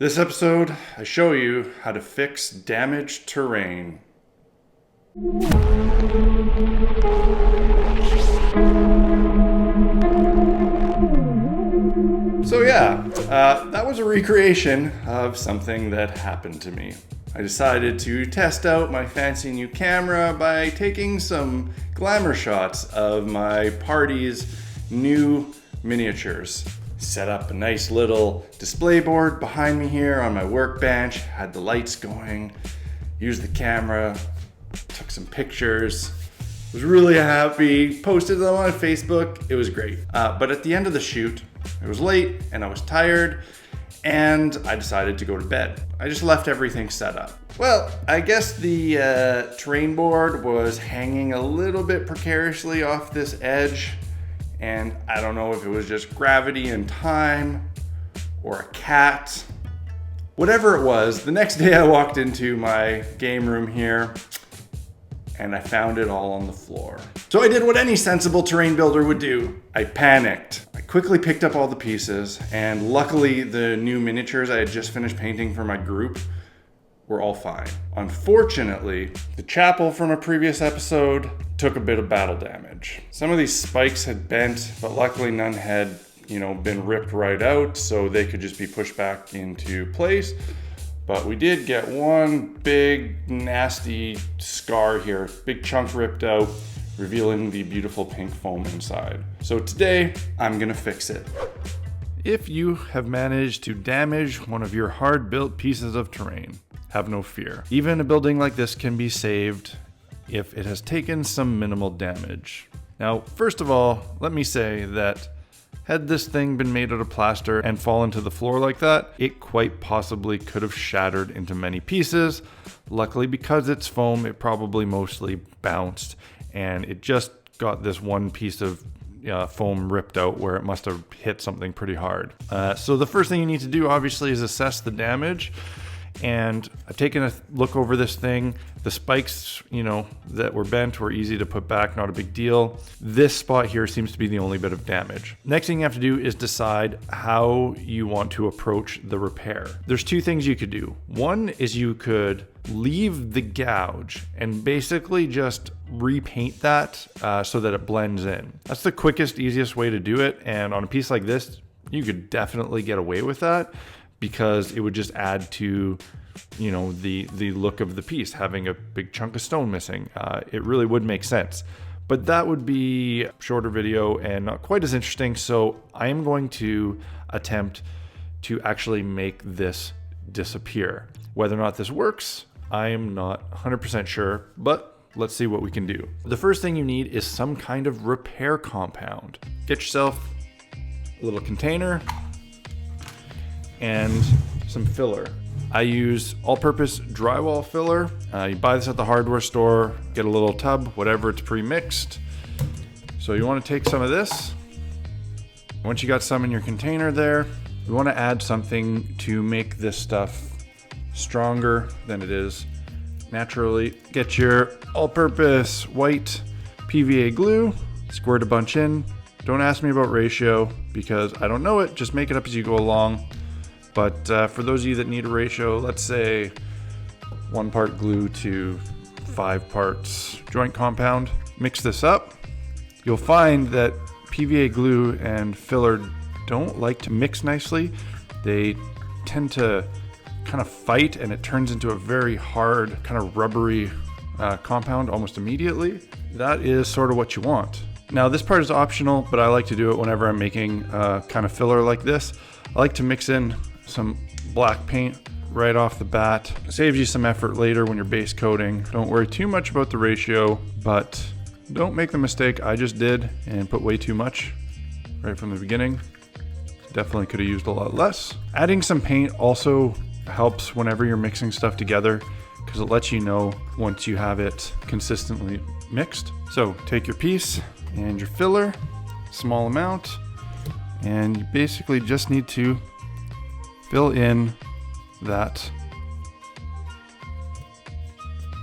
This episode, I show you how to fix damaged terrain. So yeah, that was a recreation of something that happened to me. I decided to test out my fancy new camera by taking some glamour shots of my party's new miniatures. Set up a nice little display board behind me here on my workbench, had the lights going, used the camera, took some pictures, was really happy, posted them on Facebook. It was great. But at the end of the shoot, it was late and I was tired and I decided to go to bed. I just left everything set up. Well, I guess the terrain board was hanging a little bit precariously off this edge. And I don't know if it was just gravity and time or a cat. Whatever it was, the next day I walked into my game room here and I found it all on the floor. So I did what any sensible terrain builder would do. I panicked. I quickly picked up all the pieces, and luckily the new miniatures I had just finished painting for my group were all fine. Unfortunately, the chapel from a previous episode took a bit of battle damage. Some of these spikes had bent, but luckily none had, been ripped right out, so they could just be pushed back into place. But we did get one big, nasty scar here, big chunk ripped out, revealing the beautiful pink foam inside. So today, I'm gonna fix it. If you have managed to damage one of your hard-built pieces of terrain, have no fear. Even a building like this can be saved if it has taken some minimal damage. Now, first of all, let me say that had this thing been made out of plaster and fallen to the floor like that, it quite possibly could have shattered into many pieces. Luckily, because it's foam, it probably mostly bounced and it just got this one piece of foam ripped out where it must have hit something pretty hard. So the first thing you need to do, obviously, is assess the damage. And I've taken a look over this thing. The spikes, that were bent were easy to put back, not a big deal. This spot here seems to be the only bit of damage. Next thing you have to do is decide how you want to approach the repair. There's two things you could do. One is you could leave the gouge and basically just repaint that so that it blends in. That's the quickest, easiest way to do it. And on a piece like this, you could definitely get away with that, because it would just add to, the look of the piece, having a big chunk of stone missing. It really would make sense. But that would be a shorter video and not quite as interesting, so I am going to attempt to actually make this disappear. Whether or not this works, I am not 100% sure, but let's see what we can do. The first thing you need is some kind of repair compound. Get yourself a little container and some filler. I use all-purpose drywall filler. You buy this at the hardware store, get a little tub, whatever, it's pre-mixed. So you want to take some of this. Once you got some in your container there, you want to add something to make this stuff stronger than it is naturally. Get your all-purpose white PVA glue, squirt a bunch in. Don't ask me about ratio because I don't know it, just make it up as you go along. But for those of you that need a ratio, let's say 1 part glue to 5 parts joint compound. Mix this up. You'll find that PVA glue and filler don't like to mix nicely. They tend to kind of fight and it turns into a very hard, kind of rubbery compound almost immediately. That is sort of what you want. Now this part is optional, but I like to do it whenever I'm making kind of filler like this. I like to mix in some black paint right off the bat. It saves you some effort later when you're base coating. Don't worry too much about the ratio, but don't make the mistake I just did and put way too much right from the beginning. Definitely could have used a lot less. Adding some paint also helps whenever you're mixing stuff together because it lets you know once you have it consistently mixed. So take your piece and your filler, small amount, and you basically just need to fill in that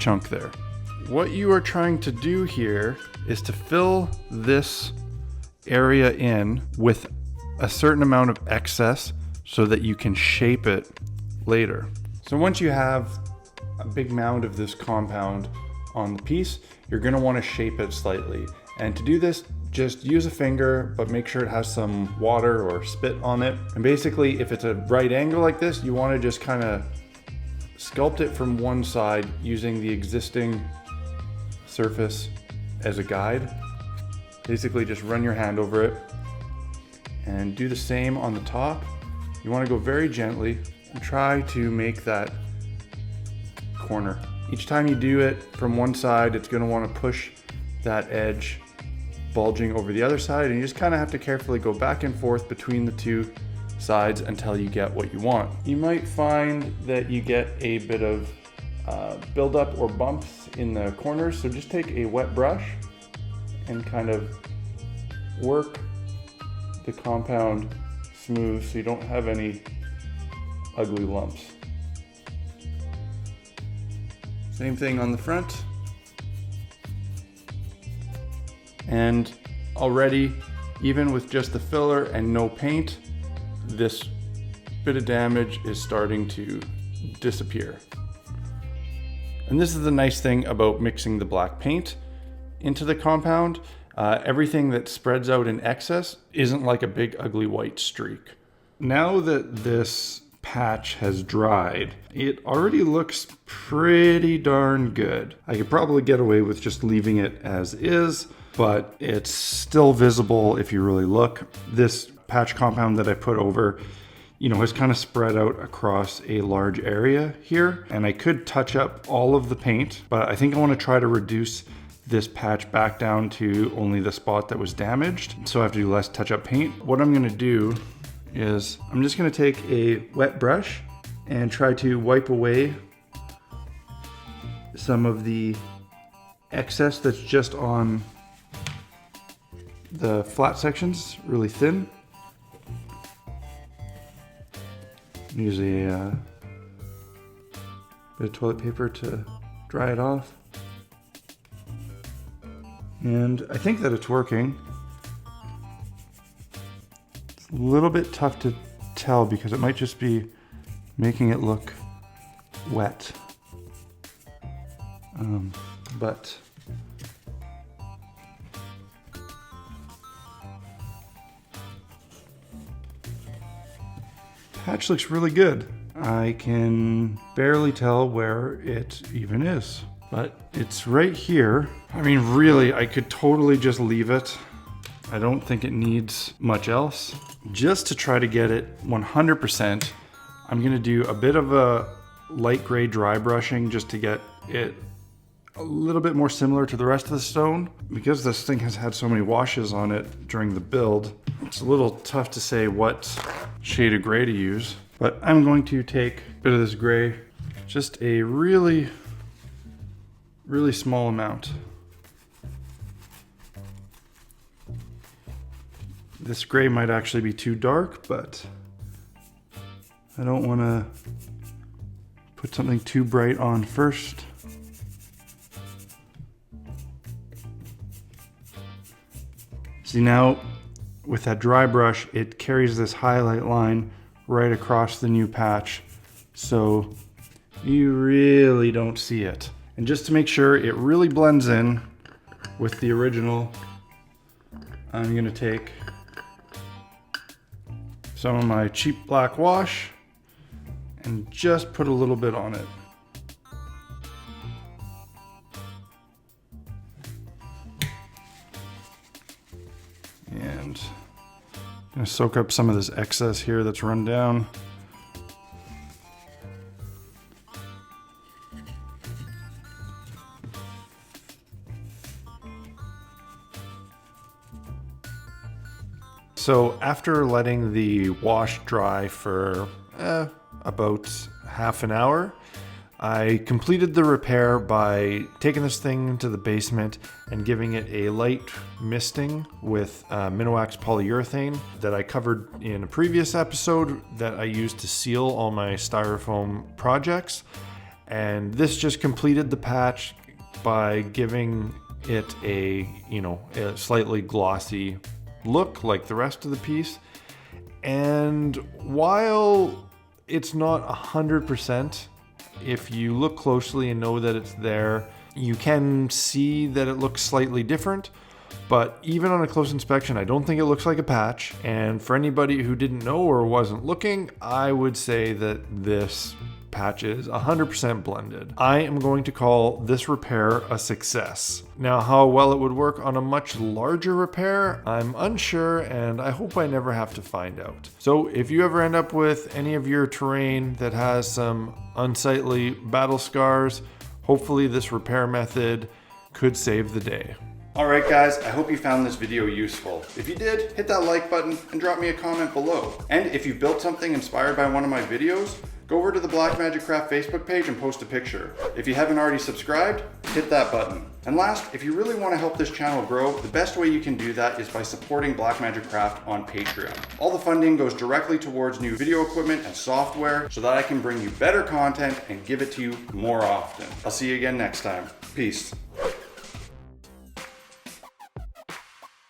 chunk there. What you are trying to do here is to fill this area in with a certain amount of excess so that you can shape it later. So once you have a big mound of this compound on the piece, you're going to want to shape it slightly. And to do this, just use a finger, but make sure it has some water or spit on it. And basically, if it's a right angle like this, you want to just kind of sculpt it from one side using the existing surface as a guide. Basically, just run your hand over it and do the same on the top. You want to go very gently and try to make that corner. Each time you do it from one side, it's going to want to push that edge bulging over the other side, and you just kind of have to carefully go back and forth between the two sides until you get what you want. You might find that you get a bit of buildup or bumps in the corners, so just take a wet brush and kind of work the compound smooth so you don't have any ugly lumps. Same thing on the front. And already, even with just the filler and no paint, this bit of damage is starting to disappear. And this is the nice thing about mixing the black paint into the compound. Everything that spreads out in excess isn't like a big ugly white streak. Now that this patch has dried, it already looks pretty darn good. I could probably get away with just leaving it as is, but it's still visible if you really look. This patch compound that I put over, has kind of spread out across a large area here, and I could touch up all of the paint, but I think I want to try to reduce this patch back down to only the spot that was damaged, so I have to do less touch-up paint. What I'm going to do is I'm just going to take a wet brush and try to wipe away some of the excess that's just on the flat sections, really thin. Use a bit of toilet paper to dry it off. And I think that it's working. It's a little bit tough to tell because it might just be making it look wet. But patch looks really good. I can barely tell where it even is, but it's right here. I mean, really, I could totally just leave it. I don't think it needs much else. Just to try to get it 100%, I'm gonna do a bit of a light gray dry brushing just to get it a little bit more similar to the rest of the stone. Because this thing has had so many washes on it during the build, it's a little tough to say what shade of gray to use. But I'm going to take a bit of this gray, just a really, really small amount. This gray might actually be too dark, but I don't want to put something too bright on first. See, now with that dry brush, it carries this highlight line right across the new patch, so you really don't see it. And just to make sure it really blends in with the original, I'm gonna take some of my cheap black wash and just put a little bit on it. And I'm gonna soak up some of this excess here that's run down. So after letting the wash dry for about half an hour, I completed the repair by taking this thing to the basement and giving it a light misting with minwax polyurethane that I covered in a previous episode that I used to seal all my styrofoam projects. And this just completed the patch by giving it a slightly glossy look like the rest of the piece. And while It's not 100%. If you look closely and know that it's there, you can see that it looks slightly different. But even on a close inspection, I don't think it looks like a patch. And for anybody who didn't know or wasn't looking, I would say that this patch is 100% blended. I am going to call this repair a success. Now, how well it would work on a much larger repair, I'm unsure, and I hope I never have to find out. So if you ever end up with any of your terrain that has some unsightly battle scars, hopefully this repair method could save the day. Alright guys, I hope you found this video useful. If you did, hit that like button and drop me a comment below. And if you built something inspired by one of my videos, go over to the Blackmagic Craft Facebook page and post a picture. If you haven't already subscribed, hit that button. And last, if you really want to help this channel grow, the best way you can do that is by supporting Blackmagic Craft on Patreon. All the funding goes directly towards new video equipment and software so that I can bring you better content and give it to you more often. I'll see you again next time. Peace.